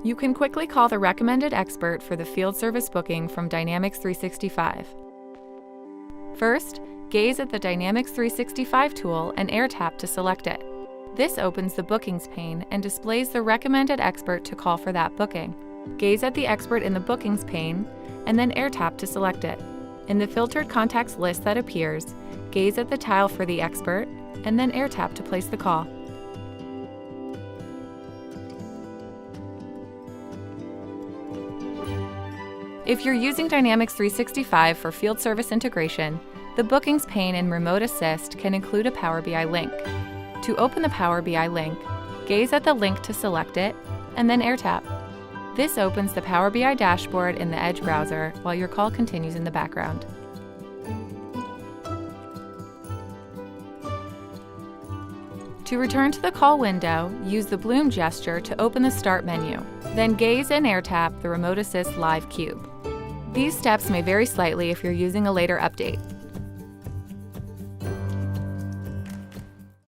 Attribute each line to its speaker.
Speaker 1: You can quickly call the recommended expert for the field service booking from Dynamics 365. First, gaze at the Dynamics 365 tool and air tap to select it. This opens the Bookings pane and displays the recommended expert to call for that booking. Gaze at the expert in the Bookings pane and then air tap to select it. In the filtered contacts list that appears, gaze at the tile for the expert and then air tap to place the call. If you're using Dynamics 365 for field service integration, the Bookings pane in Remote Assist can include a Power BI link. To open the Power BI link, gaze at the link to select it, and then air tap. This opens the Power BI dashboard in the Edge browser while your call continues in the background. To return to the call window, use the Bloom gesture to open the Start menu. Then gaze and air tap the Remote Assist Live cube. These steps may vary slightly if you're using a later update.